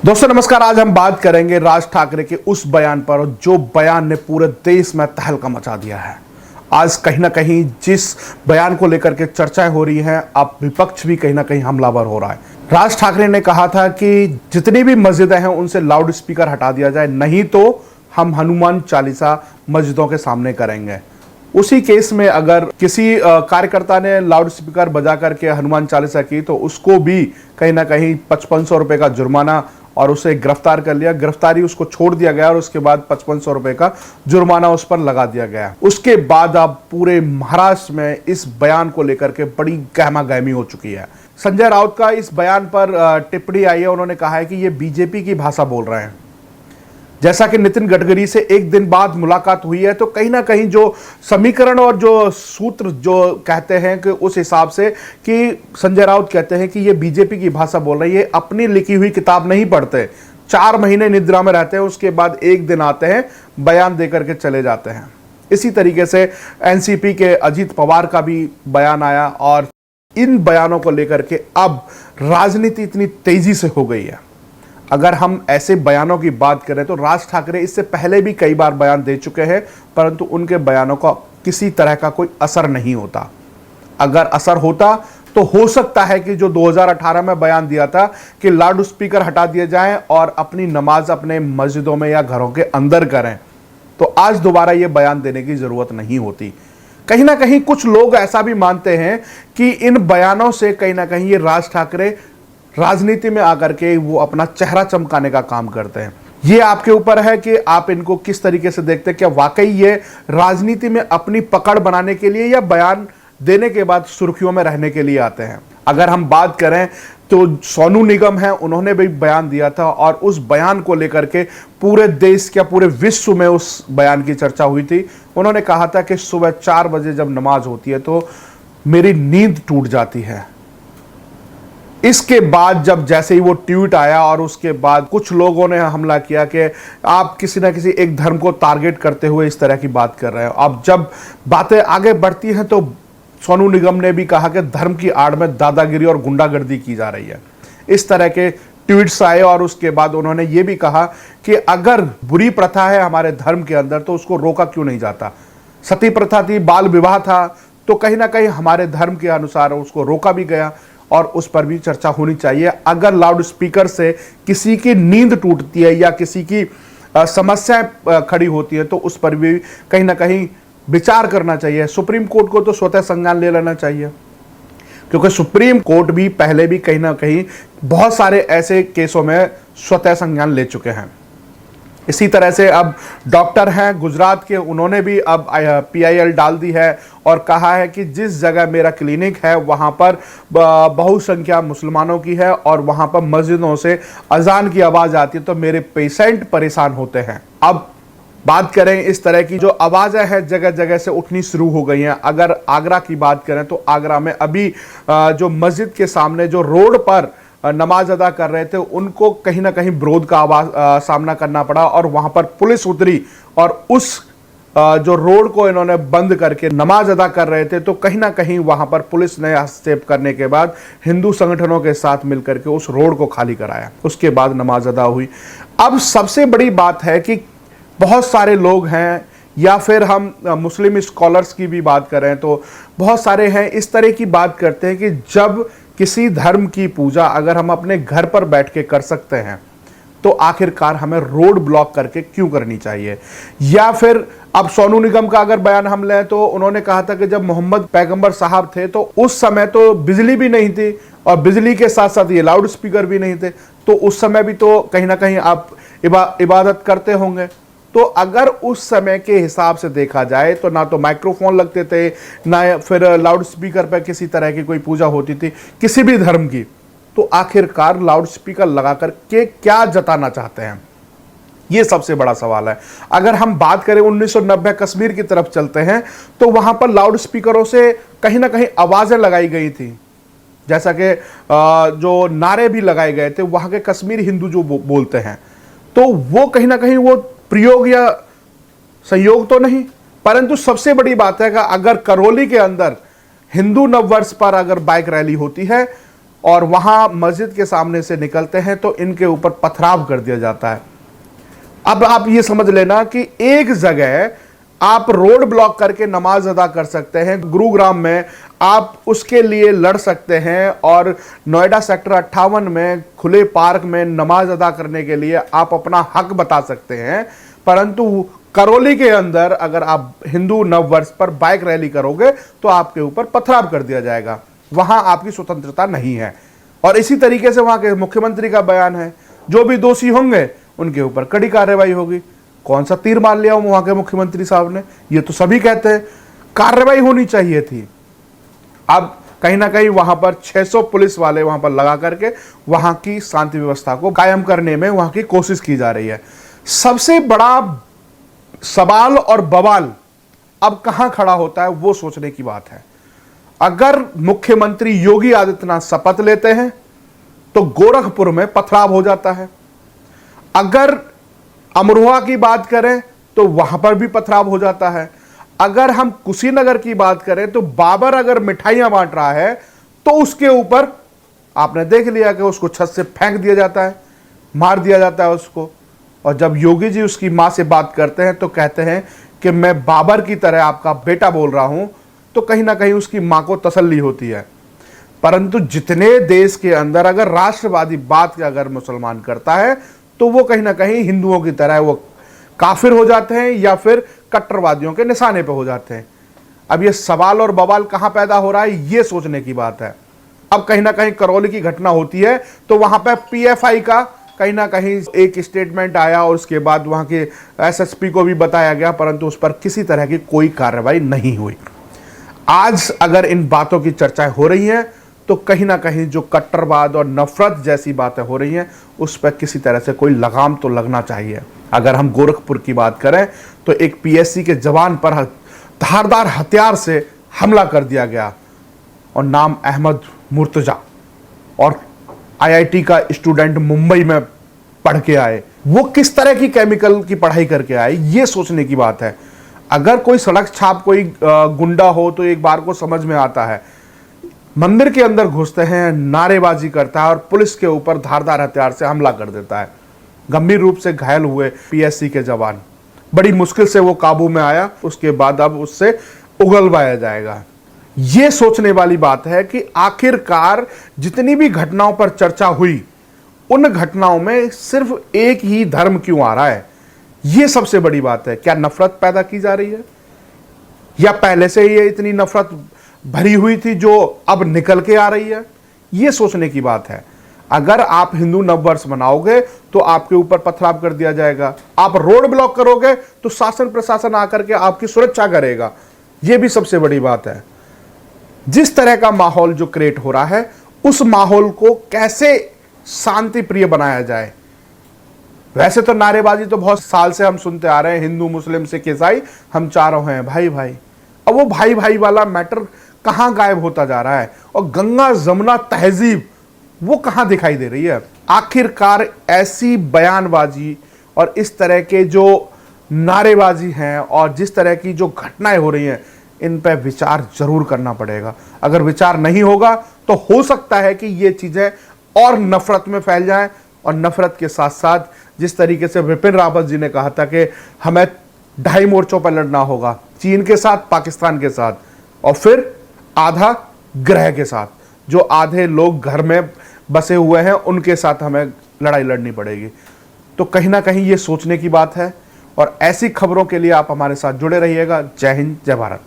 दोस्तों नमस्कार। आज हम बात करेंगे राज ठाकरे के उस बयान पर जो बयान ने पूरे देश में तहलका मचा दिया है। आज कहीं ना कहीं जिस बयान को लेकर के चर्चाएं हो रही हैं, अब विपक्ष भी कहीं ना कहीं हमलावर हो रहा है। राज ठाकरे ने कहा था कि जितनी भी मस्जिदें हैं उनसे लाउड स्पीकर हटा दिया जाए, नहीं तो हम हनुमान चालीसा मस्जिदों के सामने करेंगे। उसी केस में अगर किसी कार्यकर्ता ने लाउड स्पीकर बजा करके हनुमान चालीसा की तो उसको भी कहीं ना कहीं 5500 रुपए का जुर्माना और उसे गिरफ्तार कर लिया। गिरफ्तारी उसको छोड़ दिया गया और उसके बाद 5500 रुपए का जुर्माना उस पर लगा दिया गया। उसके बाद अब पूरे महाराष्ट्र में इस बयान को लेकर के बड़ी गहमा गहमी हो चुकी है। संजय राउत का इस बयान पर टिप्पणी आई है। उन्होंने कहा है कि ये बीजेपी की भाषा बोल रहे हैं। जैसा कि नितिन गडकरी से एक दिन बाद मुलाकात हुई है, तो कहीं ना कहीं जो समीकरण और जो सूत्र जो कहते हैं कि उस हिसाब से कि संजय राउत कहते हैं कि ये बीजेपी की भाषा बोल रही है, ये अपनी लिखी हुई किताब नहीं पढ़ते। 4 महीने निद्रा में रहते हैं, उसके बाद एक दिन आते हैं, बयान देकर के चले जाते हैं। इसी तरीके से एनसीपी के अजीत पवार का भी बयान आया और इन बयानों को लेकर के अब राजनीति इतनी तेजी से हो गई है। अगर हम ऐसे बयानों की बात करें तो राज ठाकरे इससे पहले भी कई बार बयान दे चुके हैं, परंतु उनके बयानों का किसी तरह का कोई असर नहीं होता। अगर असर होता तो हो सकता है कि जो 2018 में बयान दिया था कि लाउड स्पीकर हटा दिए जाएं और अपनी नमाज अपने मस्जिदों में या घरों के अंदर करें, तो आज दोबारा यह बयान देने की जरूरत नहीं होती। कहीं ना कहीं कुछ लोग ऐसा भी मानते हैं कि इन बयानों से कहीं ना कहीं ये राज ठाकरे राजनीति में आकर के वो अपना चेहरा चमकाने का काम करते हैं। ये आपके ऊपर है कि आप इनको किस तरीके से देखते हैं। क्या वाकई ये राजनीति में अपनी पकड़ बनाने के लिए या बयान देने के बाद सुर्खियों में रहने के लिए आते हैं। अगर हम बात करें तो सोनू निगम है, उन्होंने भी बयान दिया था और उस बयान को लेकर के पूरे देश क्या पूरे विश्व में उस बयान की चर्चा हुई थी। उन्होंने कहा था कि सुबह 4 बजे जब नमाज होती है तो मेरी नींद टूट जाती है। इसके बाद जब जैसे ही वो ट्वीट आया और उसके बाद कुछ लोगों ने हमला किया कि आप किसी ना किसी एक धर्म को टारगेट करते हुए इस तरह की बात कर रहे हो। अब जब बातें आगे बढ़ती हैं तो सोनू निगम ने भी कहा कि धर्म की आड़ में दादागिरी और गुंडागर्दी की जा रही है। इस तरह के ट्वीट्स आए और उसके बाद उन्होंने ये भी कहा कि अगर बुरी प्रथा है हमारे धर्म के अंदर तो उसको रोका क्यों नहीं जाता। सती प्रथा थी, बाल विवाह था, तो कहीं ना कहीं हमारे धर्म के अनुसार उसको रोका भी गया और उस पर भी चर्चा होनी चाहिए। अगर लाउड स्पीकर से किसी की नींद टूटती है या किसी की समस्याएं खड़ी होती है तो उस पर भी कहीं ना कहीं विचार करना चाहिए। सुप्रीम कोर्ट को तो स्वतः संज्ञान ले लेना चाहिए, क्योंकि सुप्रीम कोर्ट भी पहले भी कहीं ना कहीं बहुत सारे ऐसे केसों में स्वतः संज्ञान ले चुके हैं। इसी तरह से अब डॉक्टर हैं गुजरात के, उन्होंने भी अब PIL डाल दी है और कहा है कि जिस जगह मेरा क्लिनिक है वहां पर बहुसंख्या मुसलमानों की है और वहां पर मस्जिदों से अजान की आवाज आती है तो मेरे पेशेंट परेशान होते हैं। अब बात करें इस तरह की जो आवाजें हैं जगह जगह से उठनी शुरू हो गई हैं। अगर आगरा की बात करें तो आगरा में अभी जो मस्जिद के सामने जो रोड पर नमाज अदा कर रहे थे उनको कहीं ना कहीं विरोध का सामना करना पड़ा और वहां पर पुलिस उतरी और उस जो रोड को इन्होंने बंद करके नमाज अदा कर रहे थे, तो कहीं ना कहीं वहां पर पुलिस ने हस्तक्षेप करने के बाद हिंदू संगठनों के साथ मिलकर के उस रोड को खाली कराया। उसके बाद नमाज अदा हुई। अब सबसे बड़ी बात है कि बहुत सारे लोग हैं, या फिर हम मुस्लिम स्कॉलर्स की भी बात करें तो बहुत सारे हैं इस तरह की बात करते हैं कि जब किसी धर्म की पूजा अगर हम अपने घर पर बैठ के कर सकते हैं तो आखिरकार हमें रोड ब्लॉक करके क्यों करनी चाहिए। या फिर अब सोनू निगम का अगर बयान हम लें तो उन्होंने कहा था कि जब मोहम्मद पैगंबर साहब थे तो उस समय तो बिजली भी नहीं थी और बिजली के साथ साथ ये लाउड स्पीकर भी नहीं थे, तो उस समय भी तो कहीं ना कहीं आप इबादत करते होंगे। तो अगर उस समय के हिसाब से देखा जाए तो ना तो माइक्रोफोन लगते थे, ना फिर लाउड स्पीकर पर किसी तरह की कोई पूजा होती थी किसी भी धर्म की, तो आखिरकार लाउड स्पीकर लगा करके क्या जताना चाहते हैं, ये सबसे बड़ा सवाल है। अगर हम बात करें 1990 कश्मीर की तरफ चलते हैं तो वहां पर लाउड स्पीकरों से कहीं ना कहीं आवाजें लगाई गई थी, जैसा कि जो नारे भी लगाए गए थे वहां के कश्मीरी हिंदू जो बोलते हैं, तो वो कहीं ना कहीं वो प्रयोग या संयोग तो नहीं, परंतु सबसे बड़ी बात है कि अगर करौली के अंदर हिंदू नववर्ष पर अगर बाइक रैली होती है और वहां मस्जिद के सामने से निकलते हैं तो इनके ऊपर पथराव कर दिया जाता है। अब आप ये समझ लेना कि एक जगह आप रोड ब्लॉक करके नमाज अदा कर सकते हैं, गुरुग्राम में आप उसके लिए लड़ सकते हैं, और नोएडा सेक्टर 58 में खुले पार्क में नमाज अदा करने के लिए आप अपना हक बता सकते हैं, परंतु करौली के अंदर अगर आप हिंदू नववर्ष पर बाइक रैली करोगे तो आपके ऊपर पथराव कर दिया जाएगा। वहां आपकी स्वतंत्रता नहीं है। और इसी तरीके से वहां के मुख्यमंत्री का बयान है, जो भी दोषी होंगे उनके ऊपर कड़ी कार्रवाई होगी। कौन सा तीर मार लिया वहां के मुख्यमंत्री साहब ने? ये तो सभी कहते हैं कार्रवाई होनी चाहिए थी। अब कहीं ना कहीं वहां पर 600 पुलिस वाले वहां पर लगा करके वहां की शांति व्यवस्था को कायम करने में वहां की कोशिश की जा रही है। सबसे बड़ा सवाल और बवाल अब कहां खड़ा होता है वो सोचने की बात है। अगर मुख्यमंत्री योगी आदित्यनाथ शपथ लेते हैं तो गोरखपुर में पथराव हो जाता है। अगर अमरोहा की बात करें तो वहां पर भी पथराव हो जाता है। अगर हम कुशीनगर की बात करें तो बाबर अगर मिठाइयां बांट रहा है तो उसके ऊपर आपने देख लिया कि उसको छत से फेंक दिया जाता है, मार दिया जाता है उसको। और जब योगी जी उसकी मां से बात करते हैं तो कहते हैं कि मैं बाबर की तरह आपका बेटा बोल रहा हूं, तो कहीं ना कहीं उसकी मां को तसल्ली होती है। परंतु जितने देश के अंदर अगर राष्ट्रवादी बात अगर मुसलमान करता है तो वो कहीं ना कहीं हिंदुओं की तरह वो काफिर हो जाते हैं या फिर कट्टरवादियों के निशाने पर हो जाते हैं। अब ये सवाल और बवाल कहां पैदा हो रहा है ये सोचने की बात है। अब कहीं ना कहीं करौली की घटना होती है तो वहां पर पीएफआई का कहीं ना कहीं एक स्टेटमेंट आया और उसके बाद वहां के एसएसपी को भी बताया गया, परंतु उस पर किसी तरह की कोई कार्रवाई नहीं हुई। आज अगर इन बातों की चर्चाएं हो रही हैं तो कहीं ना कहीं जो कट्टरवाद और नफरत जैसी बातें हो रही हैं उस पर किसी तरह से कोई लगाम तो लगना चाहिए। अगर हम गोरखपुर की बात करें तो एक पीएससी के जवान पर धारदार हथियार से हमला कर दिया गया और नाम अहमद मुर्तजा, और आईआईटी का स्टूडेंट मुंबई में पढ़ के आए। वो किस तरह की केमिकल की पढ़ाई करके आए ये सोचने की बात है। अगर कोई सड़क छाप कोई गुंडा हो तो एक बार को समझ में आता है, मंदिर के अंदर घुसते हैं, नारेबाजी करता है और पुलिस के ऊपर धारदार हथियार से हमला कर देता है। गंभीर रूप से घायल हुए पीएससी के जवान, बड़ी मुश्किल से वो काबू में आया, उसके बाद अब उससे उगलवाया जाएगा। ये सोचने वाली बात है कि आखिरकार जितनी भी घटनाओं पर चर्चा हुई उन घटनाओं में सिर्फ एक ही धर्म क्यों आ रहा है? ये सबसे बड़ी बात है। क्या नफरत पैदा की जा रही है या पहले से ये इतनी नफरत भरी हुई थी जो अब निकल के आ रही है? ये सोचने की बात है। अगर आप हिंदू नववर्ष मनाओगे तो आपके ऊपर पथराव कर दिया जाएगा। आप रोड ब्लॉक करोगे तो शासन प्रशासन आकर के आपकी सुरक्षा करेगा। यह भी सबसे बड़ी बात है। जिस तरह का माहौल जो क्रिएट हो रहा है उस माहौल को कैसे शांति प्रिय बनाया जाए। वैसे तो नारेबाजी तो बहुत साल से हम सुनते आ रहे हैं, हिंदू मुस्लिम सिख ईसाई हम चारों हैं भाई भाई। अब वो भाई भाई वाला मैटर कहां गायब होता जा रहा है और गंगा जमुना तहजीब वो कहां दिखाई दे रही है? आखिरकार ऐसी बयानबाजी और इस तरह के जो नारेबाजी हैं और जिस तरह की जो घटनाएं हो रही हैं इन पर विचार जरूर करना पड़ेगा। अगर विचार नहीं होगा तो हो सकता है कि ये चीजें और नफरत में फैल जाएं, और नफरत के साथ साथ जिस तरीके से विपिन रावत जी ने कहा था कि हमें 2.5 मोर्चों पर लड़ना होगा, चीन के साथ, पाकिस्तान के साथ और फिर आधा ग्रह के साथ, जो आधे लोग घर में बसे हुए हैं उनके साथ हमें लड़ाई लड़नी पड़ेगी। तो कहीं ना कहीं ये सोचने की बात है। और ऐसी खबरों के लिए आप हमारे साथ जुड़े रहिएगा। जय हिंद, जय भारत।